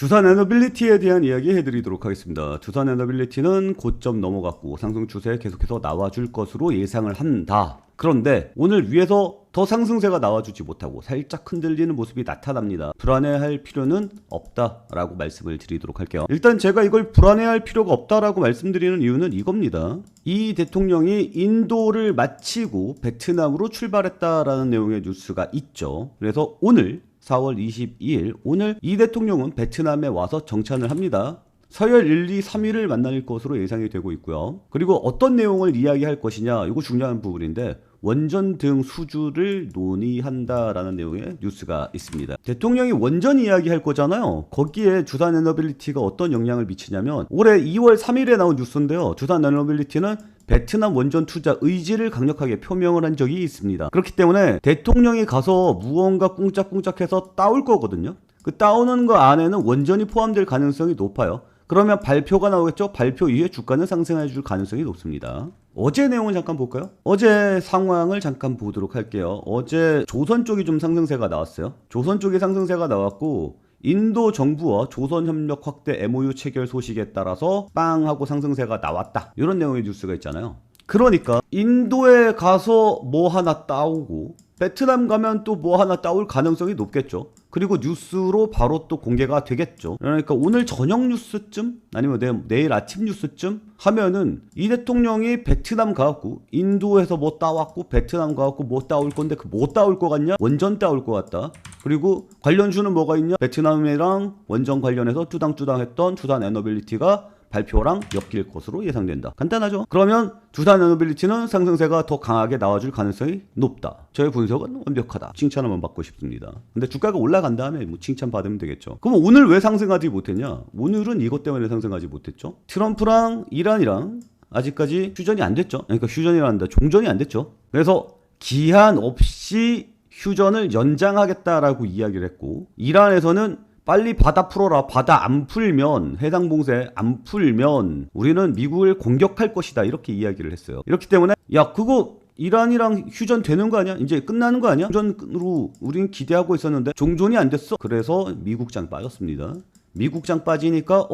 두산 에너빌리티에 대한 이야기 해드리도록 하겠습니다. 두산 에너빌리티는 고점 넘어갔고 상승 추세 계속해서 나와줄 것으로 예상을 한다. 그런데 오늘 위에서 더 상승세가 나와주지 못하고 살짝 흔들리는 모습이 나타납니다. 불안해할 필요는 없다라고 말씀을 드리도록 할게요. 일단 제가 이걸 불안해할 필요가 없다라고 말씀드리는 이유는 이겁니다. 이 대통령이 인도를 마치고 베트남으로 출발했다라는 내용의 뉴스가 있죠. 그래서 오늘 4월 22일 오늘 이 대통령은 베트남에 와서 정찬을 합니다. 서열 1, 2, 3위를 만날 것으로 예상이 되고 있고요. 그리고 어떤 내용을 이야기할 것이냐, 이거 중요한 부분인데 원전 등 수주를 논의한다라는 내용의 뉴스가 있습니다. 대통령이 원전 이야기할 거잖아요. 거기에 두산 에너빌리티가 어떤 영향을 미치냐면 올해 2월 3일에 나온 뉴스인데요. 두산 에너빌리티는 베트남 원전 투자 의지를 강력하게 표명을 한 적이 있습니다. 그렇기 때문에 대통령이 가서 무언가 꿍짝꿍짝해서 따올 거거든요. 그 따오는 거 안에는 원전이 포함될 가능성이 높아요. 그러면 발표가 나오겠죠? 발표 이후에 주가는 상승해 줄 가능성이 높습니다. 어제 내용을 잠깐 볼까요? 어제 상황을 잠깐 보도록 할게요. 어제 조선 쪽이 좀 상승세가 나왔어요. 조선 쪽이 상승세가 나왔고 인도 정부와 조선 협력 확대 MOU 체결 소식에 따라서 빵 하고 상승세가 나왔다. 이런 내용의 뉴스가 있잖아요. 그러니까 인도에 가서 뭐 하나 따오고 베트남 가면 또 뭐 하나 따올 가능성이 높겠죠. 그리고 뉴스로 바로 또 공개가 되겠죠. 그러니까 오늘 저녁 뉴스쯤 아니면 내일 아침 뉴스쯤 하면은 이 대통령이 베트남 가갖고 인도에서 뭐 따왔고 베트남 가갖고 뭐 따올 건데 그 뭐 따올 거 같냐? 원전 따올 거 같다. 그리고 관련주는 뭐가 있냐? 베트남이랑 원전 관련해서 뚜당뚜당 했던 두산 에너빌리티가 발표랑 엮일 것으로 예상된다. 간단하죠? 그러면 두산 에너빌리티는 상승세가 더 강하게 나와줄 가능성이 높다. 저의 분석은 완벽하다. 칭찬 한번 받고 싶습니다. 근데 주가가 올라간 다음에 뭐 칭찬 받으면 되겠죠. 그럼 오늘 왜 상승하지 못했냐? 오늘은 이것 때문에 상승하지 못했죠. 트럼프랑 이란이랑 아직까지 휴전이 안 됐죠. 그러니까 휴전이란다. 종전이 안 됐죠. 그래서 기한 없이 휴전을 연장하겠다라고 이야기를 했고 이란에서는 빨리 바다 풀어라. 바다 안 풀면 해상 봉쇄 안 풀면 우리는 미국을 공격할 것이다. 이렇게 이야기를 했어요. 이렇기 때문에 야 그거 이란이랑 휴전 되는 거 아니야? 이제 끝나는 거 아니야? 휴전으로 우린 기대하고 있었는데 종전이 안 됐어. 그래서 미국장 빠졌습니다. 미국장 빠지니까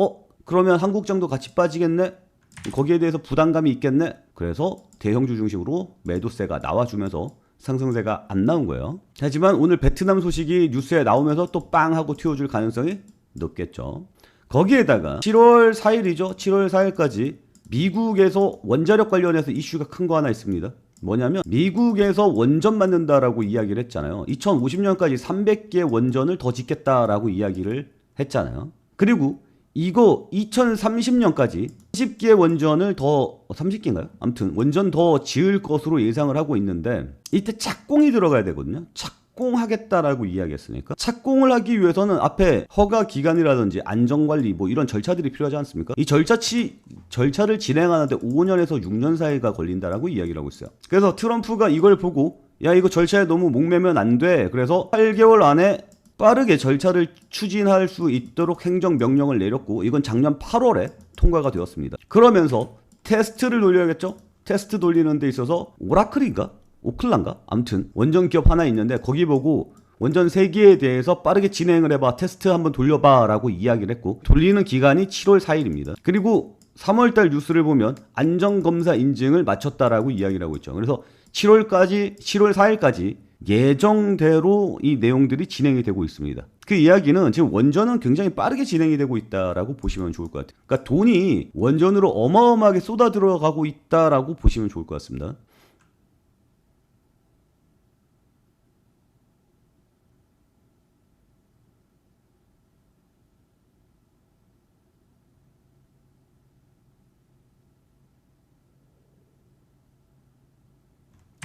그러면 한국장도 같이 빠지겠네? 거기에 대해서 부담감이 있겠네? 그래서 대형주 중심으로 매도세가 나와주면서 상승세가 안 나온 거예요. 하지만 오늘 베트남 소식이 뉴스에 나오면서 또 빵 하고 튀어줄 가능성이 높겠죠. 거기에다가 7월 4일이죠. 7월 4일까지 미국에서 원자력 관련해서 이슈가 큰 거 하나 있습니다. 뭐냐면 미국에서 원전 만든다라고 이야기를 했잖아요. 2050년까지 300개 원전을 더 짓겠다라고 이야기를 했잖아요. 그리고 이거 2030년까지 30개 원전을 더 30개인가요? 아무튼 원전 더 지을 것으로 예상을 하고 있는데 이때 착공이 들어가야 되거든요. 착공하겠다라고 이야기했으니까 착공을 하기 위해서는 앞에 허가 기간이라든지 안전관리 뭐 이런 절차들이 필요하지 않습니까? 이 절차를 진행하는데 5년에서 6년 사이가 걸린다라고 이야기를 하고 있어요. 그래서 트럼프가 이걸 보고 야 이거 절차에 너무 목매면 안 돼. 그래서 8개월 안에 빠르게 절차를 추진할 수 있도록 행정명령을 내렸고 이건 작년 8월에 통과가 되었습니다. 그러면서 테스트를 돌려야겠죠? 테스트 돌리는 데 있어서 오라클인가? 오클란가? 아무튼 원전 기업 하나 있는데 거기 보고 원전 3개에 대해서 빠르게 진행을 해봐. 테스트 한번 돌려봐 라고 이야기를 했고 돌리는 기간이 7월 4일입니다. 그리고 3월달 뉴스를 보면 안전검사 인증을 마쳤다라고 이야기를 하고 있죠. 그래서 7월 4일까지 예정대로 이 내용들이 진행이 되고 있습니다. 그 이야기는 지금 원전은 굉장히 빠르게 진행이 되고 있다라고 보시면 좋을 것 같아요. 그러니까 돈이 원전으로 어마어마하게 쏟아 들어가고 있다라고 보시면 좋을 것 같습니다.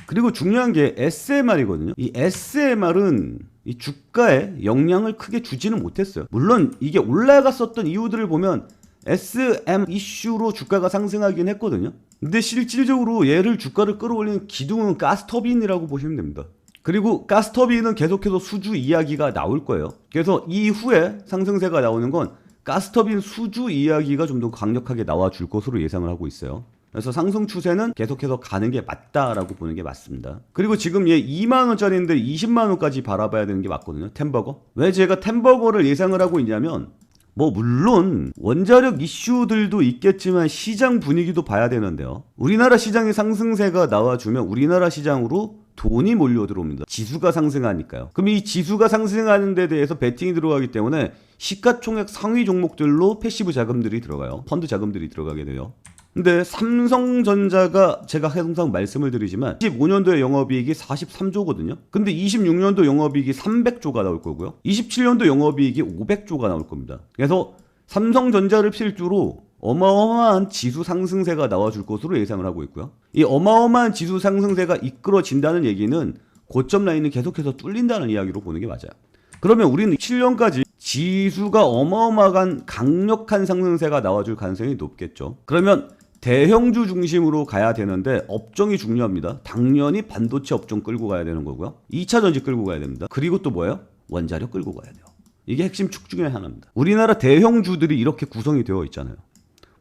그리고 중요한 게 SMR이거든요. 이 SMR은 이 주가에 영향을 크게 주지는 못했어요. 물론 이게 올라갔었던 이유들을 보면 SM 이슈로 주가가 상승하긴 했거든요. 근데 실질적으로 얘를 주가를 끌어올리는 기둥은 가스터빈이라고 보시면 됩니다. 그리고 가스터빈은 계속해서 수주 이야기가 나올 거예요. 그래서 이후에 상승세가 나오는 건 가스터빈 수주 이야기가 좀 더 강력하게 나와줄 것으로 예상을 하고 있어요. 그래서 상승 추세는 계속해서 가는 게 맞다라고 보는 게 맞습니다. 그리고 지금 얘 2만원짜리인데 20만원까지 바라봐야 되는 게 맞거든요. 템버거. 왜 제가 템버거를 예상을 하고 있냐면 뭐 물론 원자력 이슈들도 있겠지만 시장 분위기도 봐야 되는데요. 우리나라 시장의 상승세가 나와주면 우리나라 시장으로 돈이 몰려 들어옵니다. 지수가 상승하니까요. 그럼 이 지수가 상승하는 데 대해서 베팅이 들어가기 때문에 시가총액 상위 종목들로 패시브 자금들이 들어가요. 펀드 자금들이 들어가게 돼요. 근데 삼성전자가 제가 항상 말씀을 드리지만 25년도에 영업이익이 43조거든요. 근데 26년도 영업이익이 300조가 나올 거고요. 27년도 영업이익이 500조가 나올 겁니다. 그래서 삼성전자를 필두로 어마어마한 지수 상승세가 나와줄 것으로 예상을 하고 있고요. 이 어마어마한 지수 상승세가 이끌어진다는 얘기는 고점 라인은 계속해서 뚫린다는 이야기로 보는 게 맞아요. 그러면 우리는 7년까지 지수가 어마어마한 강력한 상승세가 나와줄 가능성이 높겠죠. 그러면 대형주 중심으로 가야 되는데 업종이 중요합니다. 당연히 반도체 업종 끌고 가야 되는 거고요. 2차 전지 끌고 가야 됩니다. 그리고 또 뭐예요? 원자력 끌고 가야 돼요. 이게 핵심 축 중에 하나입니다. 우리나라 대형주들이 이렇게 구성이 되어 있잖아요.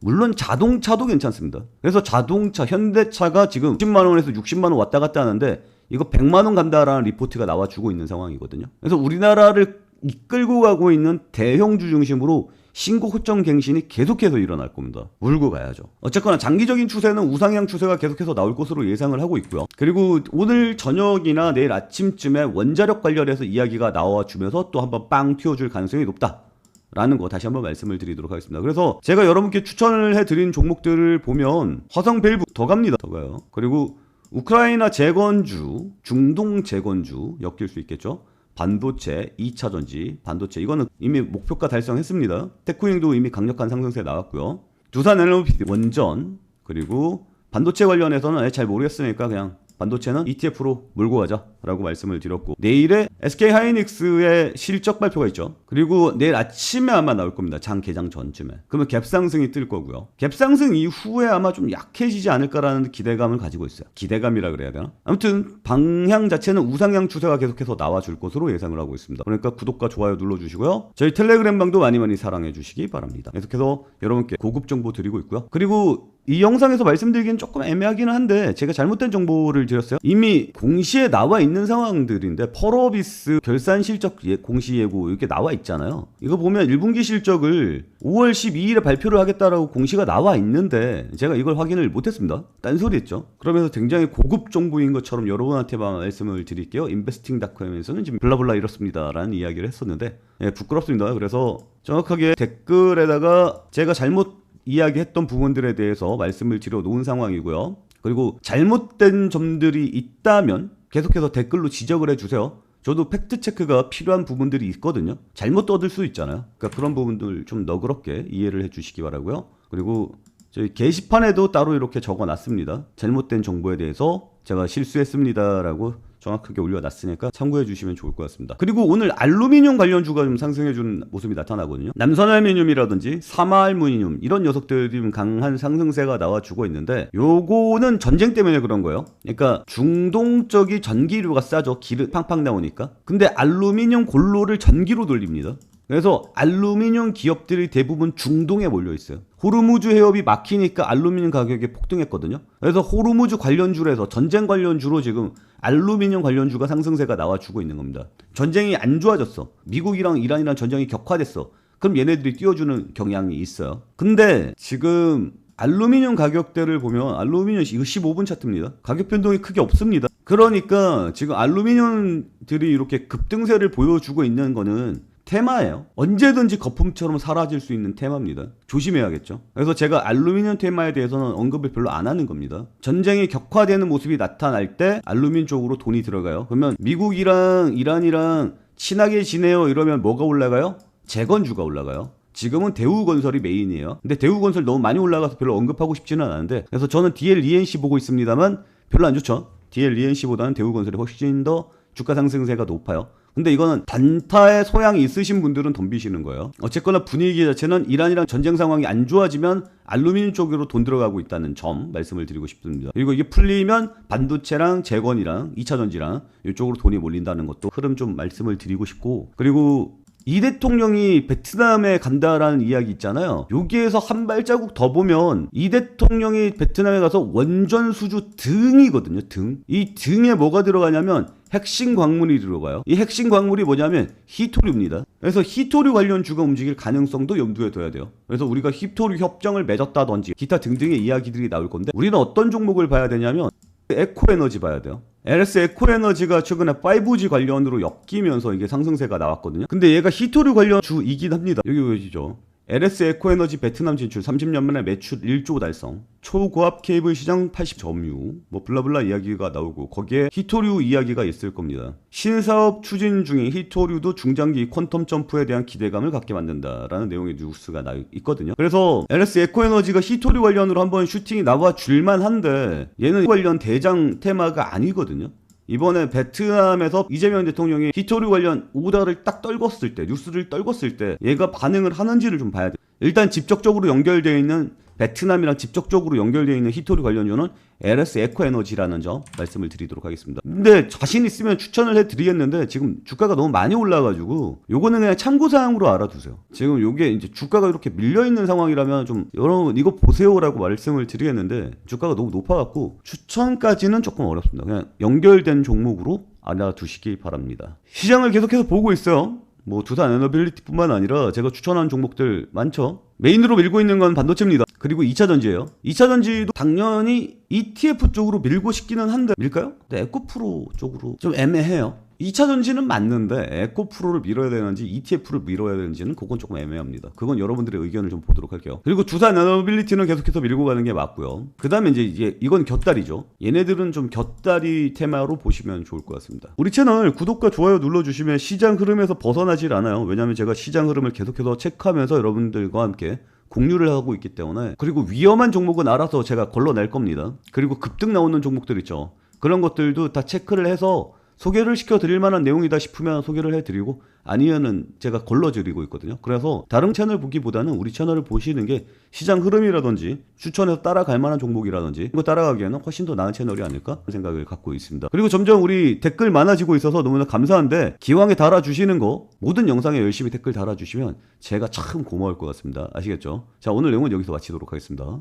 물론 자동차도 괜찮습니다. 그래서 자동차, 현대차가 지금 10만 원에서 60만 원 왔다 갔다 하는데 이거 100만 원 간다라는 리포트가 나와주고 있는 상황이거든요. 그래서 우리나라를 이끌고 가고 있는 대형주 중심으로 신고 호점 갱신이 계속해서 일어날 겁니다. 물고 가야죠. 어쨌거나 장기적인 추세는 우상향 추세가 계속해서 나올 것으로 예상을 하고 있고요. 그리고 오늘 저녁이나 내일 아침쯤에 원자력 관련해서 이야기가 나와주면서 또 한번 빵 튀어줄 가능성이 높다 라는 거 다시 한번 말씀을 드리도록 하겠습니다. 그래서 제가 여러분께 추천을 해드린 종목들을 보면 화성 밸브 더 갑니다. 더 가요. 그리고 우크라이나 재건주, 중동 재건주 엮일 수 있겠죠. 반도체, 2차 전지, 반도체 이거는 이미 목표가 달성했습니다. 테크윙도 이미 강력한 상승세 나왔고요. 두산 NLP 원전 그리고 반도체 관련해서는 잘 모르겠으니까 그냥 반도체는 ETF로 몰고 가자 라고 말씀을 드렸고 내일에 SK하이닉스의 실적 발표가 있죠. 그리고 내일 아침에 아마 나올 겁니다. 장 개장 전쯤에. 그러면 갭상승이 뜰 거고요. 갭상승 이후에 아마 좀 약해지지 않을까라는 기대감을 가지고 있어요. 기대감이라 그래야 되나? 아무튼 방향 자체는 우상향 추세가 계속해서 나와줄 것으로 예상을 하고 있습니다. 그러니까 구독과 좋아요 눌러주시고요. 저희 텔레그램 방도 많이 사랑해 주시기 바랍니다. 계속해서 여러분께 고급 정보 드리고 있고요. 그리고 이 영상에서 말씀드리기는 조금 애매하기는 한데 제가 잘못된 정보를 드렸어요. 이미 공시에 나와 있는 상황들인데 펄어비스 결산 실적 공시 예고 이렇게 나와 있잖아요. 이거 보면 1분기 실적을 5월 12일에 발표를 하겠다라고 공시가 나와 있는데 제가 이걸 확인을 못했습니다. 딴소리 했죠. 그러면서 굉장히 고급 정보인 것처럼 여러분한테만 말씀을 드릴게요. 인베스팅닷컴에서는 지금 블라블라 이렇습니다 라는 이야기를 했었는데 부끄럽습니다. 그래서 정확하게 댓글에다가 제가 잘못 이야기했던 부분들에 대해서 말씀을 드려 놓은 상황이고요. 그리고 잘못된 점들이 있다면 계속해서 댓글로 지적을 해주세요. 저도 팩트체크가 필요한 부분들이 있거든요. 잘못 떠들 수 있잖아요. 그러니까 그런 부분들 좀 너그럽게 이해를 해주시기 바라고요. 그리고 저희 게시판에도 따로 이렇게 적어놨습니다. 잘못된 정보에 대해서 제가 실수했습니다라고 정확하게 올려놨으니까 참고해 주시면 좋을 것 같습니다. 그리고 오늘 알루미늄 관련주가 좀 상승해준 모습이 나타나거든요. 남선알루미늄이라든지 사마알루미늄 이런 녀석들이 좀 강한 상승세가 나와주고 있는데 요거는 전쟁 때문에 그런 거예요. 그러니까 중동 쪽이 전기료가 싸죠. 기름 팡팡 나오니까. 근데 알루미늄 골로를 전기로 돌립니다. 그래서 알루미늄 기업들이 대부분 중동에 몰려 있어요. 호르무즈 해협이 막히니까 알루미늄 가격이 폭등했거든요. 그래서 호르무즈 관련주에서 전쟁 관련주로 지금 알루미늄 관련주가 상승세가 나와주고 있는 겁니다. 전쟁이 안 좋아졌어. 미국이랑 이란이랑 전쟁이 격화됐어. 그럼 얘네들이 띄워주는 경향이 있어요. 근데 지금 알루미늄 가격대를 보면 알루미늄 이거 15분 차트입니다. 가격 변동이 크게 없습니다. 그러니까 지금 알루미늄들이 이렇게 급등세를 보여주고 있는 거는 테마예요. 언제든지 거품처럼 사라질 수 있는 테마입니다. 조심해야겠죠. 그래서 제가 알루미늄 테마에 대해서는 언급을 별로 안 하는 겁니다. 전쟁이 격화되는 모습이 나타날 때 알루미늄 쪽으로 돈이 들어가요. 그러면 미국이랑 이란이랑 친하게 지내요 이러면 뭐가 올라가요? 재건주가 올라가요. 지금은 대우건설이 메인이에요. 근데 대우건설 너무 많이 올라가서 별로 언급하고 싶지는 않은데 그래서 저는 DLENC 보고 있습니다만 별로 안 좋죠. DLENC보다는 대우건설이 훨씬 더 주가 상승세가 높아요. 근데 이거는 단타의 소양이 있으신 분들은 덤비시는 거예요. 어쨌거나 분위기 자체는 이란이랑 전쟁 상황이 안 좋아지면 알루미늄 쪽으로 돈 들어가고 있다는 점 말씀을 드리고 싶습니다. 그리고 이게 풀리면 반도체랑 재건이랑 2차 전지랑 이쪽으로 돈이 몰린다는 것도 흐름 좀 말씀을 드리고 싶고 그리고 이 대통령이 베트남에 간다라는 이야기 있잖아요. 여기에서 한 발자국 더 보면 이 대통령이 베트남에 가서 원전 수주 등이거든요. 등. 이 등에 뭐가 들어가냐면 핵심 광물이 들어가요. 이 핵심 광물이 뭐냐면 히토류입니다. 그래서 히토류 관련주가 움직일 가능성도 염두에 둬야 돼요. 그래서 우리가 히토류 협정을 맺었다든지 기타 등등의 이야기들이 나올 건데, 우리는 어떤 종목을 봐야 되냐면 에코에너지 봐야 돼요. LS 에코에너지가 최근에 5G 관련으로 엮이면서 이게 상승세가 나왔거든요. 근데 얘가 히토류 관련 주이긴 합니다. 여기 보이시죠? LS 에코에너지 베트남 진출 30년 만에 매출 1조 달성, 초고압 케이블 시장 80 점유, 뭐 블라블라 이야기가 나오고, 거기에 히토류 이야기가 있을 겁니다. 신사업 추진 중인 히토류도 중장기 퀀텀 점프에 대한 기대감을 갖게 만든다라는 내용의 뉴스가 있거든요. 그래서 LS 에코에너지가 히토류 관련으로 한번 슈팅이 나와 줄만 한데, 얘는 관련 대장 테마가 아니거든요. 이번에 베트남에서 이재명 대통령이 히토류 관련 오더를 딱 떨궜을 때, 뉴스를 떨궜을 때 얘가 반응을 하는지를 좀 봐야 돼. 일단 직접적으로 연결되어 있는, 베트남이랑 직접적으로 연결되어 있는 히토류 관련주는 LS 에코에너지라는 점 말씀을 드리도록 하겠습니다. 근데 자신 있으면 추천을 해드리겠는데 지금 주가가 너무 많이 올라가지고 요거는 그냥 참고사항으로 알아두세요. 지금 요게 이제 주가가 이렇게 밀려있는 상황이라면 좀 여러분 이거 보세요라고 말씀을 드리겠는데, 주가가 너무 높아갖고 추천까지는 조금 어렵습니다. 그냥 연결된 종목으로 알아두시기 바랍니다. 시장을 계속해서 보고 있어요. 뭐 두산 에너빌리티뿐만 아니라 제가 추천한 종목들 많죠. 메인으로 밀고 있는 건 반도체입니다. 그리고 2차전지예요. 2차전지도 당연히 ETF 쪽으로 밀고 싶기는 한데, 밀까요? 근데 에코프로 쪽으로 좀 애매해요. 2차전지는 맞는데 에코프로를 밀어야 되는지 ETF를 밀어야 되는지는 그건 조금 애매합니다. 그건 여러분들의 의견을 좀 보도록 할게요. 그리고 두산 에너빌리티는 계속해서 밀고 가는 게 맞고요. 그 다음에 이제 이건 곁다리죠. 얘네들은 좀 곁다리 테마로 보시면 좋을 것 같습니다. 우리 채널 구독과 좋아요 눌러주시면 시장 흐름에서 벗어나질 않아요. 왜냐하면 제가 시장 흐름을 계속해서 체크하면서 여러분들과 함께 공유를 하고 있기 때문에. 그리고 위험한 종목은 알아서 제가 걸러낼 겁니다. 그리고 급등 나오는 종목들 있죠. 그런 것들도 다 체크를 해서 소개를 시켜드릴 만한 내용이다 싶으면 소개를 해드리고, 아니면은 제가 걸러드리고 있거든요. 그래서 다른 채널 보기보다는 우리 채널을 보시는 게 시장 흐름이라든지 추천해서 따라갈 만한 종목이라든지 이거 따라가기에는 훨씬 더 나은 채널이 아닐까 생각을 갖고 있습니다. 그리고 점점 우리 댓글 많아지고 있어서 너무나 감사한데, 기왕에 달아주시는 거 모든 영상에 열심히 댓글 달아주시면 제가 참 고마울 것 같습니다. 아시겠죠? 자, 오늘 내용은 여기서 마치도록 하겠습니다.